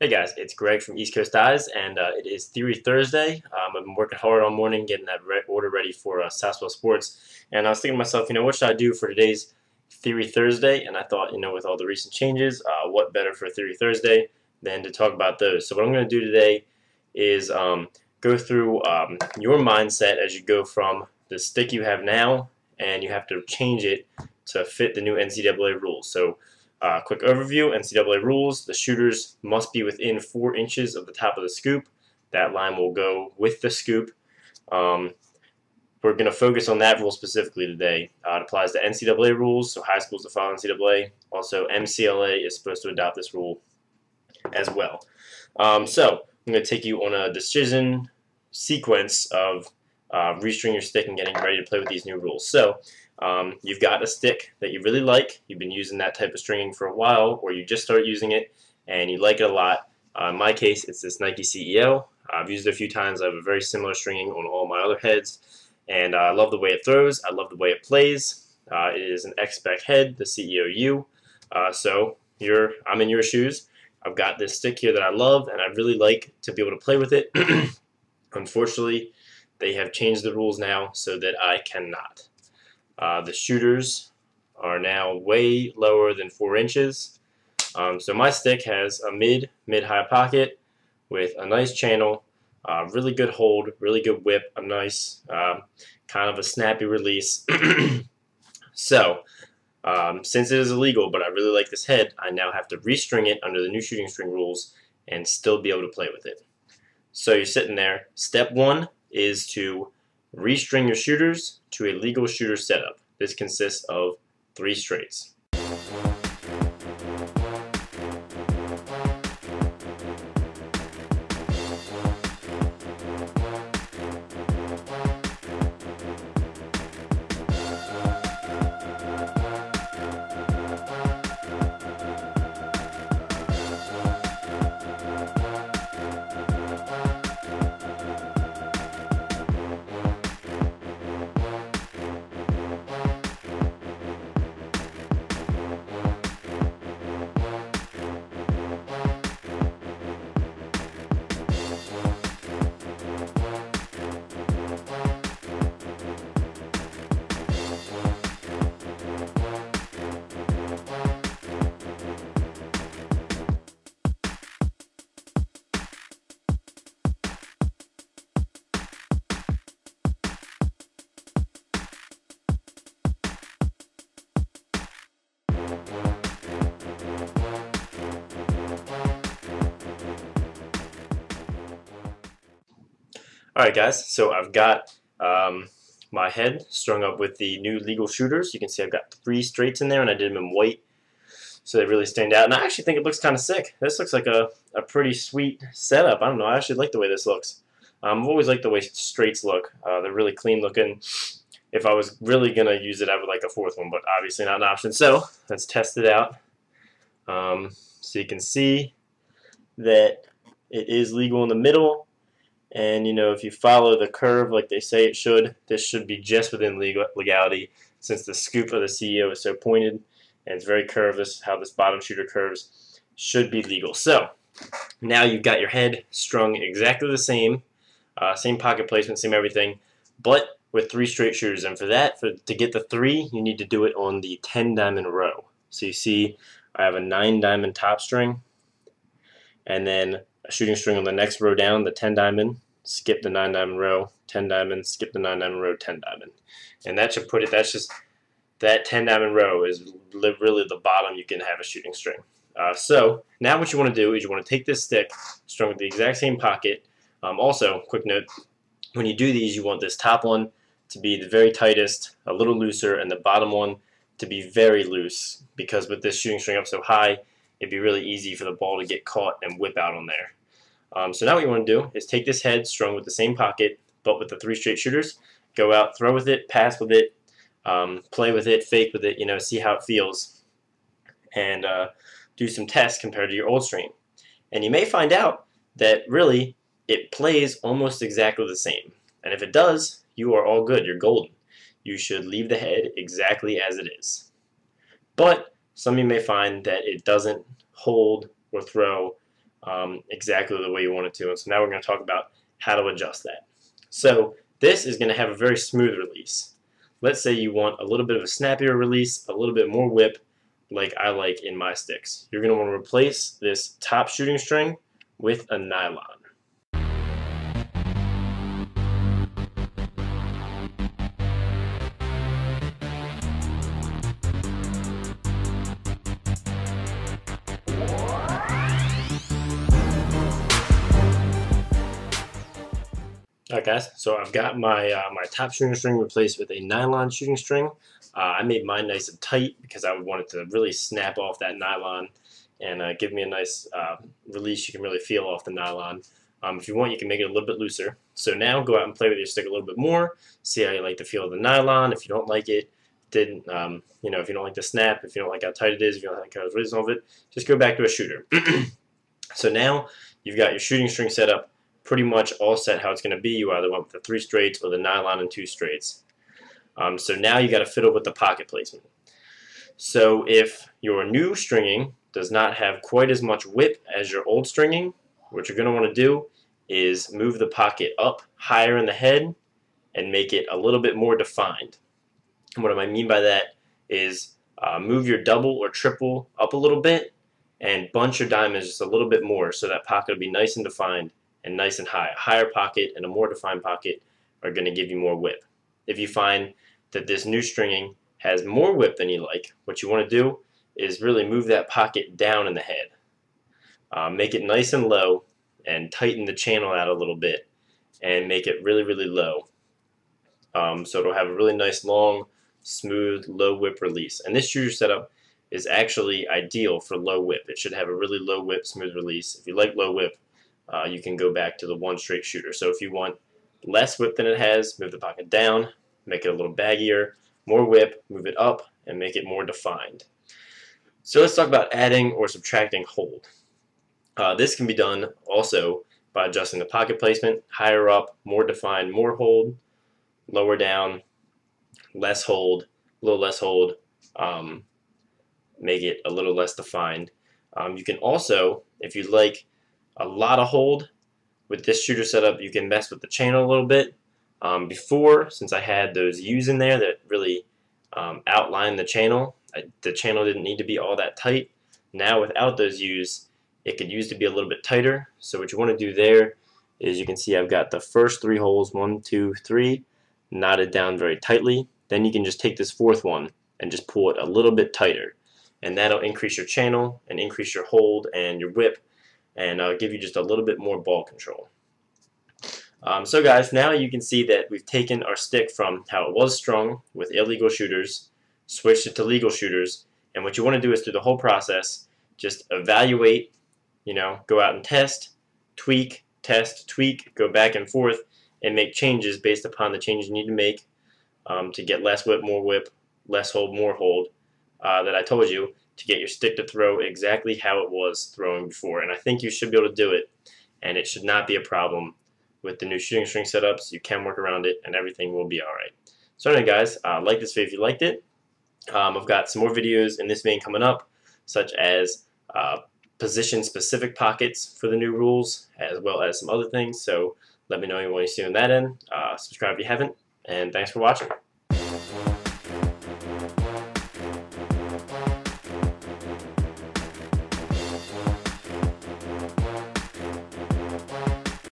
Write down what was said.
Hey guys, it's Greg from East Coast Eyes, and it is Theory Thursday. I've been working hard all morning getting that order ready for Southwell Sports, and I was thinking to myself, what should I do for today's Theory Thursday? And I thought, with all the recent changes, what better for Theory Thursday than to talk about those? So what I'm going to do today is go through your mindset as you go from the stick you have now, and you have to change it to fit the new NCAA rules. So quick overview, NCAA rules, the shooters must be within 4 inches of the top of the scoop. That line will go with the scoop. We're going to focus on that rule specifically today. It applies to NCAA rules, so high schools that follow NCAA. Also, MCLA is supposed to adopt this rule as well. So I'm going to take you on a decision sequence of restringing your stick and getting ready to play with these new rules. So you've got a stick that you really like, you've been using that type of stringing for a while, or you just started using it and you like it a lot. In my case, it's this Nike CEO. I've used it a few times. I have a very similar stringing on all my other heads, and I love the way it throws. I love the way it plays. It is an X-Spec head, the CEO So I'm in your shoes. I've got this stick here that I love, and I really like to be able to play with it. Unfortunately, they have changed the rules now so that I cannot. The shooters are now way lower than 4 inches. So my stick has a mid-high pocket with a nice channel, really good hold, really good whip, a nice kind of a snappy release. So since it is illegal, but I really like this head, I now have to restring it under the new shooting string rules and still be able to play with it. So you're sitting there. Step 1 is to restring your shooters to a legal shooter setup. This consists of 3 straights. Alright guys, so I've got my head strung up with the new legal shooters. You can see I've got 3 straights in there, and I did them in white so they really stand out. And I actually think it looks kind of sick. This looks like a pretty sweet setup. I don't know, I actually like the way this looks. I've always liked the way straights look. They're really clean looking. If I was really going to use it, I would like a 4th one, but obviously not an option. So let's test it out. So you can see that it is legal in the middle. And if you follow the curve like they say it should, this should be just within legality, since the scoop of the CEO is so pointed and it's very curved. This is how this bottom shooter curves. Should be legal. So now you've got your head strung exactly the same, same pocket placement, same everything, but with 3 straight shooters. And for that, to get the 3, you need to do it on the 10 diamond row. So you see I have a 9 diamond top string, and then a shooting string on the next row down, the 10 diamond, skip the 9 diamond row, 10 diamond, skip the 9 diamond row, 10 diamond. And that should put it, that 10 diamond row is really the bottom you can have a shooting string. So now what you want to do is you want to take this stick strung with the exact same pocket. Also, quick note, when you do these, you want this top one to be the very tightest, a little looser, and the bottom one to be very loose, because with this shooting string up so high, it'd be really easy for the ball to get caught and whip out on there. So now what you want to do is take this head strung with the same pocket, but with the 3 straight shooters, go out, throw with it, pass with it, play with it, fake with it, see how it feels, and do some tests compared to your old string. And you may find out that really it plays almost exactly the same. And if it does, you are all good. You're golden. You should leave the head exactly as it is. But some of you may find that it doesn't hold or throw exactly the way you want it to. And so now we're going to talk about how to adjust that. So this is going to have a very smooth release. Let's say you want a little bit of a snappier release, a little bit more whip, like I like in my sticks. You're going to want to replace this top shooting string with a nylon. Alright guys, so I've got my my top shooting string replaced with a nylon shooting string. I made mine nice and tight because I wanted to really snap off that nylon and give me a nice release you can really feel off the nylon. If you want, you can make it a little bit looser. So now go out and play with your stick a little bit more, see how you like the feel of the nylon. If you don't like it, if you don't like the snap, if you don't like how tight it is, if you don't like how it's releasing off it, just go back to a shooter. So now you've got your shooting string set up pretty much all set how it's going to be. You either went with the 3 straights or the nylon and 2 straights. So now you got to fiddle with the pocket placement. So if your new stringing does not have quite as much whip as your old stringing, what you're going to want to do is move the pocket up higher in the head and make it a little bit more defined. And what I mean by that is move your double or triple up a little bit and bunch your diamonds just a little bit more so that pocket will be nice and defined and nice and high. A higher pocket and a more defined pocket are going to give you more whip. If you find that this new stringing has more whip than you like, what you want to do is really move that pocket down in the head. Make it nice and low and tighten the channel out a little bit and make it really, really low. So it'll have a really nice, long, smooth, low whip release. And this shooter setup is actually ideal for low whip. It should have a really low whip, smooth release. If you like low whip, you can go back to the 1 straight shooter. So if you want less whip than it has, move the pocket down, make it a little baggier, more whip, move it up, and make it more defined. So let's talk about adding or subtracting hold. This can be done also by adjusting the pocket placement, higher up, more defined, more hold, lower down, less hold, a little less hold, make it a little less defined. You can also, if you like a lot of hold with this shooter setup, you can mess with the channel a little bit. Before, since I had those U's in there that really outlined the channel didn't need to be all that tight. Now without those U's, it could use to be a little bit tighter. So what you want to do there is, you can see I've got the first 3 holes, 1, 2, 3, knotted down very tightly. Then you can just take this 4th one and just pull it a little bit tighter, and that'll increase your channel and increase your hold and your whip, and give you just a little bit more ball control. So guys, now you can see that we've taken our stick from how it was strung with illegal shooters, switched it to legal shooters, and what you want to do is, through the whole process, just evaluate, go out and test, tweak, test, tweak, go back and forth, and make changes based upon the changes you need to make to get less whip, less hold, more hold, that I told you, to get your stick to throw exactly how it was throwing before. And I think you should be able to do it, and it should not be a problem with the new shooting string setups. You can work around it, and everything will be alright. So anyway guys, like this video if you liked it. I've got some more videos in this vein coming up, such as position-specific pockets for the new rules, as well as some other things. So let me know what you want to see on that end. Subscribe if you haven't, and thanks for watching.